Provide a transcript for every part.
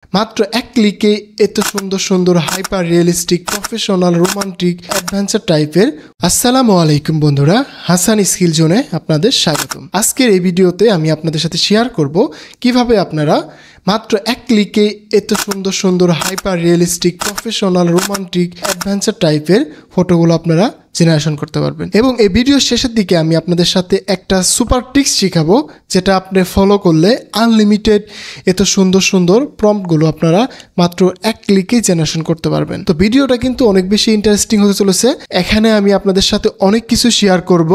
মাত্র এক ক্লিকে এত সুন্দর সুন্দর hyper realistic professional romantic adventure টাইপের। আসসালামু আলাইকুম বন্ধুরা, হাসান স্কিল জোনে আপনাদের স্বাগতম। আজকের এই ভিডিওতে আমি আপনাদের সাথে শেয়ার করব কিভাবে আপনারা মাত্র এক ক্লিকে এত সুন্দর সুন্দর hyper realistic professional romantic adventure টাইপের ফটোগুলো আপনারা জেনারেশন করতে পারবেন। এবং এই ভিডিওর শেষের দিকে আমি আপনাদের সাথে একটা সুপার টিক্স শেখাবো, যেটা আপনি ফলো করলে আনলিমিটেড এত সুন্দর সুন্দর প্রম্পটগুলো আপনারা মাত্র এক ক্লিকেই জেনারেশন করতে পারবেন। তো ভিডিওটা কিন্তু অনেক বেশি ইন্টারেস্টিং হতে চলেছে। এখানে আমি আপনাদের সাথে অনেক কিছু শেয়ার করব,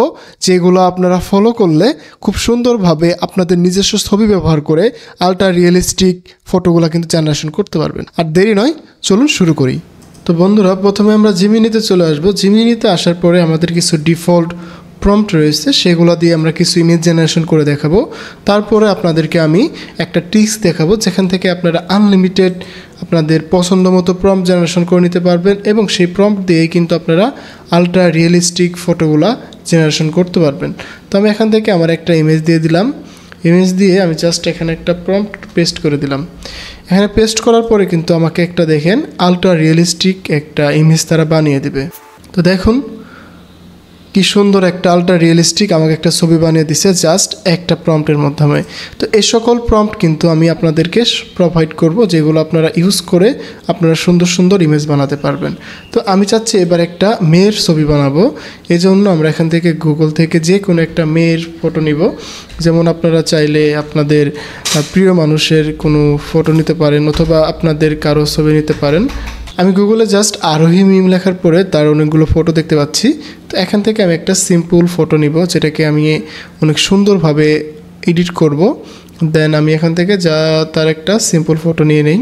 যেগুলো আপনারা ফলো করলে খুব সুন্দরভাবে আপনাদের নিজস্ব ছবি ব্যবহার করে আল্ট্রা রিয়েলিস্টিক ফটোগুলো কিন্তু জেনারেশন করতে পারবেন। আর দেরি নয়, চলুন শুরু করি। তো বন্ধুরা, প্রথমে আমরা জিমিনিতে চলে আসবো। জিমিনিতে আসার পরে আমাদের কিছু ডিফল্ট প্রম্পট রয়েছে, সেগুলো দিয়ে আমরা কিছু ইমেজ জেনারেশন করে দেখাবো। তারপরে আপনাদেরকে আমি একটা টিক্স দেখাবো, যেখান থেকে আপনারা আনলিমিটেড আপনাদের পছন্দ মতো প্রম্পট জেনারেশন করে নিতে পারবেন এবং সেই প্রম্পট দিয়েই কিন্তু আপনারা আলট্রা রিয়েলিস্টিক ফটোগুলা জেনারেশন করতে পারবেন। তো আমি এখান থেকে আমার একটা ইমেজ দিয়ে দিলাম। ইমেজ দিয়ে আমি জাস্ট এখানে একটা প্রম্পট পেস্ট করে দিলাম। এখানে পেস্ট করার পরে কিন্তু আমাকে একটা দেখেন আলট্রা রিয়েলিস্টিক একটা ইমেজ তারা বানিয়ে দেবে। তো দেখুন কি সুন্দর একটা আলট্রা রিয়েলিস্টিক আমাকে একটা ছবি বানিয়ে দিছে জাস্ট একটা প্রম্পটের মাধ্যমে। তো এই সকল প্রম্পট কিন্তু আমি আপনাদেরকে প্রোভাইড করব, যেগুলো আপনারা ইউজ করে আপনারা সুন্দর সুন্দর ইমেজ বানাতে পারবেন। তো আমি চাচ্ছি এবার একটা মেয়ের ছবি বানাবো। এই জন্য আমরা এখান থেকে গুগল থেকে যে কোনো একটা মেয়ের ফটো নিব। যেমন আপনারা চাইলে আপনাদের প্রিয় মানুষের কোনো ফটো নিতে পারেন, অথবা আপনাদের কারো ছবি নিতে পারেন। আমি গুগলে জাস্ট আরোহী মিম লেখার পরে তার অনেকগুলো ফটো দেখতে পাচ্ছি। তো এখান থেকে আমি একটা সিম্পল ফটো নিব, যেটাকে আমি অনেক সুন্দরভাবে এডিট করব। দেন আমি এখান থেকে তার একটা সিম্পল ফটো নিয়ে নেই।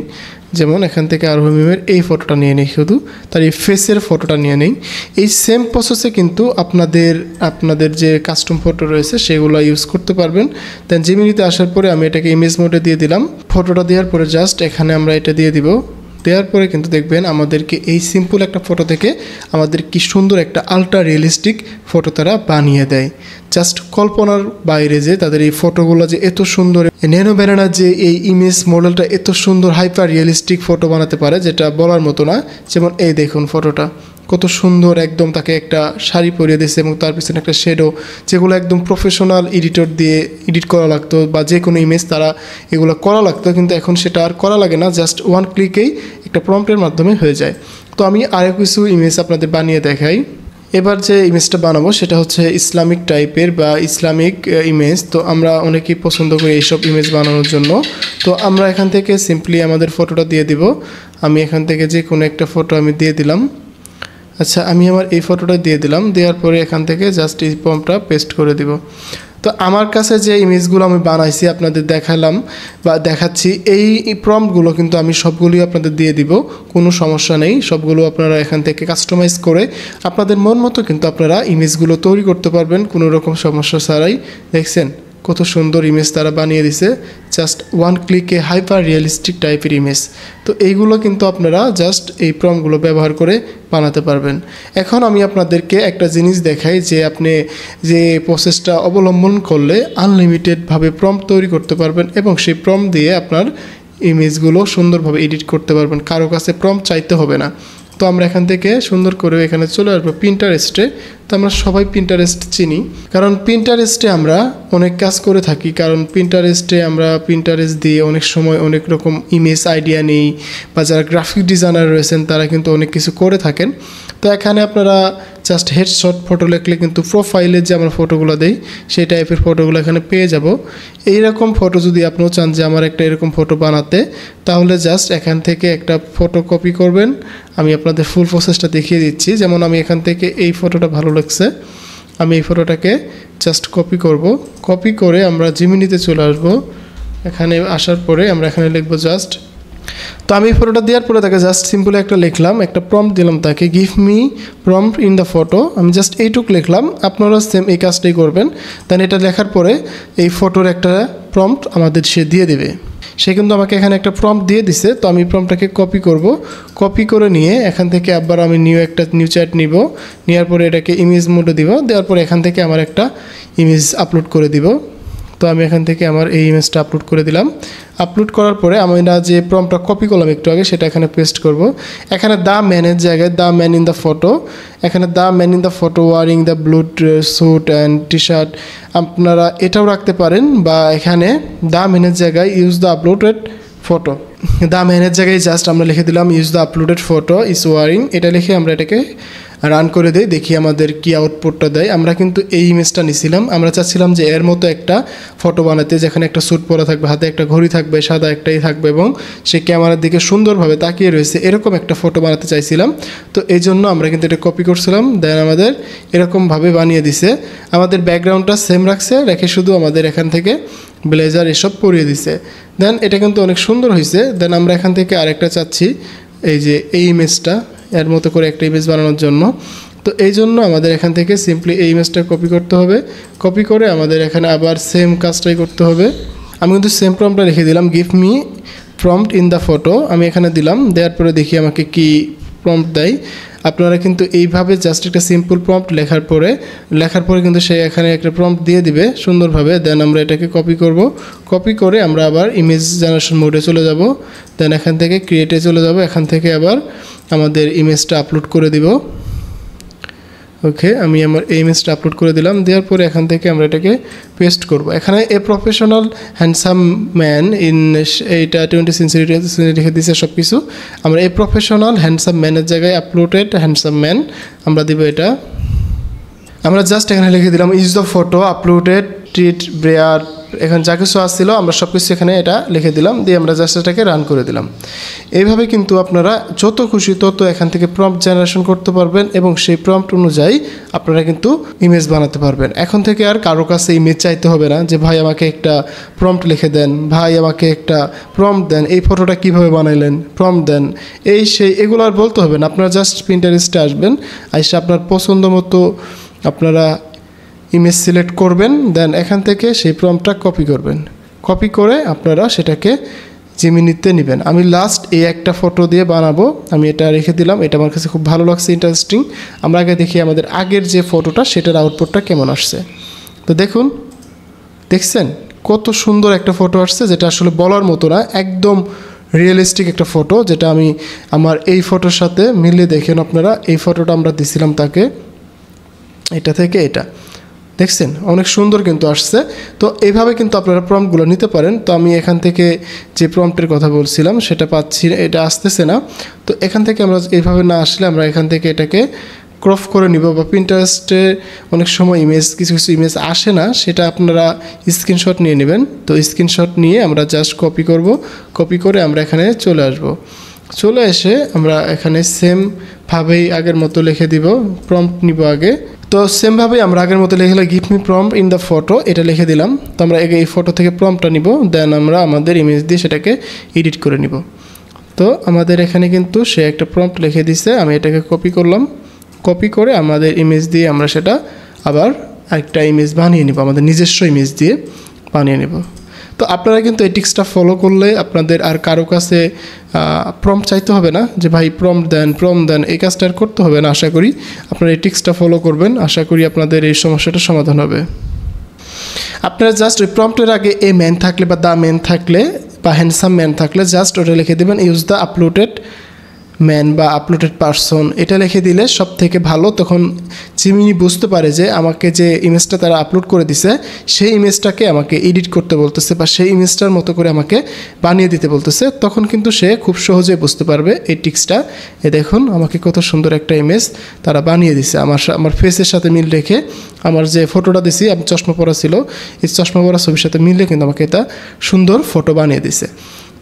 যেমন এখান থেকে আরোহী মিমের এই ফটোটা নিয়ে নেই, শুধু তার এই ফেসের ফটোটা নিয়ে নেই। এই সেম প্রসেসে কিন্তু আপনাদের যে কাস্টম ফটো রয়েছে সেগুলো ইউজ করতে পারবেন। দেন জিমিনিতে আসার পরে আমি এটাকে ইমেজ মোডে দিয়ে দিলাম। ফটোটা দেওয়ার পরে জাস্ট এখানে আমরা এটা দিয়ে দিব। দেওয়ার পরে কিন্তু দেখবেন আমাদেরকে এই সিম্পল একটা ফটো থেকে আমাদের কি সুন্দর একটা আলট্রা রিয়েলিস্টিক ফটো তারা বানিয়ে দেয়। জাস্ট কল্পনার বাইরে যে তাদের এই ফটোগুলো যে এত সুন্দর, ন্যানো ব্যানানা যে এই ইমেজ মডেলটা এত সুন্দর হাইপার রিয়েলিস্টিক ফটো বানাতে পারে, যেটা বলার মতো না। যেমন এই দেখুন ফটোটা কত সুন্দর, একদম তাকে একটা শাড়ি পরিয়ে দিয়েছে এবং তার পিছনে একটা শেডো, যেগুলো একদম প্রফেশনাল এডিটর দিয়ে এডিট করা লাগতো, বা যে কোনো ইমেজ তারা এগুলো করা লাগতো, কিন্তু এখন সেটা আর করা লাগে না। জাস্ট ওয়ান ক্লিকেই একটা প্রম্পটের মাধ্যমে হয়ে যায়। তো আমি আরও কিছু ইমেজ আপনাদের বানিয়ে দেখাই। এবার যে ইমেজটা বানাবো সেটা হচ্ছে ইসলামিক টাইপের বা ইসলামিক ইমেজ। তো আমরা অনেকেই পছন্দ করি এইসব ইমেজ বানানোর জন্য। তো আমরা এখান থেকে সিম্পলি আমাদের ফটোটা দিয়ে দিব। আমি এখান থেকে যে কোনো একটা ফটো আমি দিয়ে দিলাম। আচ্ছা, আমি আমার এই ফটোটা দিয়ে দিলাম। দেওয়ার পরে এখান থেকে জাস্ট এই প্রম্পটটা পেস্ট করে দিব। তো আমার কাছে যে ইমেজগুলো আমি বানাইছি আপনাদের দেখালাম বা দেখাচ্ছি, এই প্রম্পটগুলো কিন্তু আমি সবগুলোই আপনাদের দিয়ে দিব, কোনো সমস্যা নেই। সবগুলো আপনারা এখান থেকে কাস্টমাইজ করে আপনাদের মন মতো কিন্তু আপনারা ইমেজগুলো তৈরি করতে পারবেন কোনো রকম সমস্যা ছাড়াই। দেখছেন কত সুন্দর ইমেজ তারা বানিয়ে দিছে, জাস্ট ওয়ান ক্লিকে হাইপার রিয়েলিস্টিক টাইপের ইমেজ। তো এইগুলো কিন্তু আপনারা জাস্ট এই প্রম্পটগুলো ব্যবহার করে বানাতে পারবেন। এখন আমি আপনাদেরকে একটা জিনিস দেখাই, যে আপনি যে প্রসেসটা অবলম্বন করলে আনলিমিটেডভাবে প্রম্পট তৈরি করতে পারবেন এবং সেই প্রম্পট দিয়ে আপনার ইমেজগুলো সুন্দরভাবে এডিট করতে পারবেন, কারো কাছে প্রম্পট চাইতে হবে না। তো আমরা এখান থেকে সুন্দর করে এখানে চলে আসবো পিন্টারেস্টে। তো আমরা সবাই পিন্টারেস্ট চিনি, কারণ পিন্টারেস্টে আমরা অনেক কাজ করে থাকি। কারণ পিন্টারেস্ট দিয়ে অনেক সময় অনেক রকম ইমেজ আইডিয়া নেই, বা যারা গ্রাফিক ডিজাইনার রয়েছেন তারা কিন্তু অনেক কিছু করে থাকেন। তো এখানে আপনারা জাস্ট হেডশট ফটো লিখলে কিন্তু প্রোফাইলে যে আমরা ফটোগুলো দেই সেই টাইপের ফটোগুলো এখানে পেয়ে যাব। এইরকম ফটো যদি আপনিও চান যে আমার একটা এরকম ফটো বানাতে, তাহলে জাস্ট এখান থেকে একটা ফটো কপি করবেন। আমি আপনাদের ফুল প্রসেসটা দেখিয়ে দিচ্ছি। যেমন আমি এখান থেকে এই ফটোটা ভালো লাগছে, আমি এই ফটোটাকে জাস্ট কপি করব। কপি করে আমরা জিমিনিতে চলে আসব। এখানে আসার পরে আমরা এখানে লিখবো জাস্ট। তো আমি এই ফটোটা দেওয়ার পরে তাকে জাস্ট সিম্পলি একটা লিখলাম, একটা প্রম্পট দিলাম তাকে, give me prompt in the photo. আমি জাস্ট এইটুক লিখলাম, আপনারা সেম এই কাজটাই করবেন। দেন এটা লেখার পরে এই ফটোর একটা প্রম্পট আমাদের সে দিয়ে দেবে। সে কিন্তু আমাকে এখানে একটা প্রম্পট দিয়ে দিছে। তো আমি প্রম্পটটাকে কপি করব। কপি করে নিয়ে এখান থেকে আবার আমি নিউ চ্যাট নিব। নেওয়ার পরে এটাকে ইমেজ মোডে দিব। দেওয়ার পরে এখান থেকে আমার একটা ইমেজ আপলোড করে দিব। তো আমি এখান থেকে আমার এই ইমেজটা আপলোড করে দিলাম। আপলোড করার পরে আমরা যে প্রম্পটটা কপি করলাম একটু আগে সেটা এখানে পেস্ট করব। এখানে দ্য ম্যানের জায়গায় the man in the photo, এখানে the man in the photo wearing the blue suit and T shirt আপনারা এটাও রাখতে পারেন, বা এখানে দ্য ম্যানের জায়গায় use the uploaded photo, the ম্যানের জায়গায় জাস্ট আমরা লিখে দিলাম use the uploaded photo is wearing, এটা লিখে আমরা এটাকে রান করে দেই, দেখি আমাদের কি আউটপুটটা দেয়। আমরা কিন্তু এই ইমেজটা নিছিলাম, আমরা চাচ্ছিলাম যে এর মতো একটা ফটো বানাতে, যেখানে একটা স্যুট পরা থাকবে, হাতে একটা ঘড়ি থাকবে, সাদা একটাই থাকবে এবং সে ক্যামেরার দিকে সুন্দরভাবে তাকিয়ে রয়েছে, এরকম একটা ফটো বানাতে চাইছিলাম। তো এই জন্য আমরা কিন্তু এটা কপি করছিলাম, দেন আমাদের এরকমভাবে বানিয়ে দিছে। আমাদের ব্যাকগ্রাউন্ডটা সেম রাখছে, রেখে শুধু আমাদের এখান থেকে ব্লেজার এসব পরিয়ে দিছে। দেন এটা কিন্তু অনেক সুন্দর হয়েছে। দেন আমরা এখান থেকে আরেকটা চাচ্ছি, এই যে এই ইমেজটা এর মতো করে একটা ইমেজ বানানোর জন্য। তো এই জন্য আমাদের এখান থেকে সিম্পলি এই ইমেজটা কপি করতে হবে। কপি করে আমাদের এখানে আবার সেম কাজটাই করতে হবে। আমি কিন্তু সেম প্রম্পটটা লিখে দিলাম, give me prompt in the photo, আমি এখানে দিলাম। দেওয়ার পরে দেখি আমাকে কি প্রম্পট দেয়। আপনারা কিন্তু এইভাবে জাস্ট একটা সিম্পল প্রম্পট লেখার পরে কিন্তু সে এখানে একটা প্রম্পট দিয়ে দিবে সুন্দরভাবে। দেন আমরা এটাকে কপি করব, কপি করে আমরা আবার ইমেজ জেনারেশন মোডে চলে যাব। দেন এখান থেকে ক্রিয়েটে চলে যাব, এখান থেকে আবার আমাদের ইমেজটা আপলোড করে দিব। ওকে, আমি আমার এই ইমেজটা আপলোড করে দিলাম। দেওয়ার পরে এখান থেকে আমরা এটাকে পেস্ট করব। এখানে a professional handsome man in, এইটা 20th সেঞ্চুরি লিখে দিয়েছে সব কিছু। আমরা এই প্রফেশনাল হ্যান্ডসাম ম্যানের জায়গায় আপলোডেড হ্যান্ডসাম ম্যান আমরা দিব এটা। আমরা জাস্ট এখানে লিখে দিলাম ইউজ দ্য ফটো আপলোডেড ট্রিট ব্রেয়ার, এখানে যা কিছু আসছিল আমরা সব কিছু এখানে এটা লিখে দিলাম, দিয়ে আমরা জাস্ট এটাকে রান করে দিলাম। এইভাবে কিন্তু আপনারা যত খুশি তত এখান থেকে প্রম্পট জেনারেশন করতে পারবেন এবং সেই প্রম্পট অনুযায়ী আপনারা কিন্তু ইমেজ বানাতে পারবেন। এখন থেকে আর কারো কাছে ইমেজ চাইতে হবে না যে ভাই আমাকে একটা প্রম্পট লিখে দেন, ভাই আমাকে একটা প্রম্পট দেন, এই ফটোটা কীভাবে বানাইলেন প্রম্পট দেন, এই সেই এগুলো আর বলতে হবে না। আপনারা জাস্ট পিন্টারেস্টে আসবেন, এসে আপনার পছন্দ মতো আপনারা ইমেজ সিলেক্ট করবেন। দেন এখান থেকে সেই প্রম্পটটা কপি করবেন, কপি করে আপনারা সেটাকে জিমিনিতে নেবেন। আমি লাস্ট এই একটা ফটো দিয়ে বানাবো, আমি এটা রেখে দিলাম। এটা আমার কাছে খুব ভালো লাগছে, ইন্টারেস্টিং। আমরা আগে দেখি আমাদের আগের যে ফটোটা সেটার আউটপুটটা কেমন আসছে। তো দেখুন, দেখছেন কত সুন্দর একটা ফটো আসছে, যেটা আসলে বলার মতো না, একদম রিয়েলিস্টিক একটা ফটো, যেটা আমি আমার এই ফটোর সাথে মিলিয়ে দেখেন আপনারা। এই ফটোটা আমরা দিছিলাম তাকে, এটা থেকে এটা দেখছেন অনেক সুন্দর কিন্তু আসছে। তো এইভাবে কিন্তু আপনারা প্রম্পটগুলো নিতে পারেন। তো আমি এখান থেকে যে প্রম্পটের কথা বলছিলাম সেটা পাচ্ছি, এটা আসতেছে না। তো এখান থেকে আমরা এইভাবে না আসলে আমরা এখান থেকে এটাকে ক্রপ করে নিব, বা পিন্টারেস্টে অনেক সময় কিছু কিছু ইমেজ আসে না, সেটা আপনারা স্ক্রিনশট নিয়ে নেবেন। তো স্ক্রিনশট নিয়ে আমরা জাস্ট কপি করব, কপি করে আমরা এখানে চলে আসব। চলে এসে আমরা এখানে সেমভাবেই আগের মতো লিখে দিব, প্রম্পট নিব আগে। তো সেমভাবেই আমরা আগের মতো লিখে give me prompt in the photo এটা লিখে দিলাম। তো আমরা এই ফটো থেকে প্রম্পটটা নিব, দেন আমরা আমাদের ইমেজ দিয়ে সেটাকে এডিট করে নিব। তো আমাদের এখানে কিন্তু সে একটা প্রম্পট লিখে দিছে, আমি এটাকে কপি করলাম, কপি করে আমাদের ইমেজ দিয়ে আমরা সেটা আবার একটা ইমেজ বানিয়ে নিব, আমাদের নিজস্ব ইমেজ দিয়ে বানিয়ে নেব। তো আপনারা কিন্তু এই টিক্সটা ফলো করলে আপনাদের আর কারো কাছে প্রম্পট চাইতে হবে না যে ভাই প্রম্পট দেন, এই কাজটা আর করতে হবে না। আশা করি আপনারা এই টিক্সটা ফলো করবেন, আশা করি আপনাদের এই সমস্যাটা সমাধান হবে। আপনারা জাস্ট ওই প্রম্পটের আগে এ ম্যান থাকলে বা দ্য ম্যান থাকলে বা হ্যান্ডসাম ম্যান থাকলে জাস্ট ওটা লিখে দেবেন ইউজ দ্য আপলোডেড ম্যান বা আপলোডেড পারসন, এটা লিখে দিলে সব থেকে ভালো। তখন জিমিনি বুঝতে পারে যে আমাকে যে ইমেজটা তারা আপলোড করে দিছে সেই ইমেজটাকে আমাকে এডিট করতে বলতেছে বা সেই ইমেজটার মতো করে আমাকে বানিয়ে দিতে বলতেছে, তখন কিন্তু সে খুব সহজে বুঝতে পারবে এই টিক্সটা। এ দেখুন আমাকে কত সুন্দর একটা ইমেজ তারা বানিয়ে দিছে, আমার ফেসের সাথে মিল রেখে। আমার যে ফটোটা দিছি, আমি চশমা পরা ছিল, এই চশমা পরা ছবির সাথে মিলে কিন্তু আমাকে এটা সুন্দর ফটো বানিয়ে দিছে।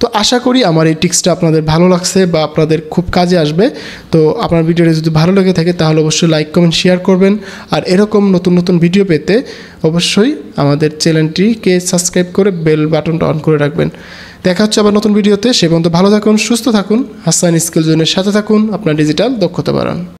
তো আশা করি আমার এই টিক্সটা আপনাদের ভালো লাগছে বা আপনাদের খুব কাজে আসবে। তো আপনার ভিডিওটা যদি ভালো লেগে থাকে তাহলে অবশ্যই লাইক কমেন্ট শেয়ার করবেন। আর এরকম নতুন নতুন ভিডিও পেতে অবশ্যই আমাদের চ্যানেলটিকে সাবস্ক্রাইব করে বেল বাটনটা অন করে রাখবেন। দেখা হচ্ছে আবার নতুন ভিডিওতে। সে পর্যন্ত ভালো থাকুন, সুস্থ থাকুন, হাসান স্কিল জোনের সাথে থাকুন, আপনার ডিজিটাল দক্ষতা বাড়ান।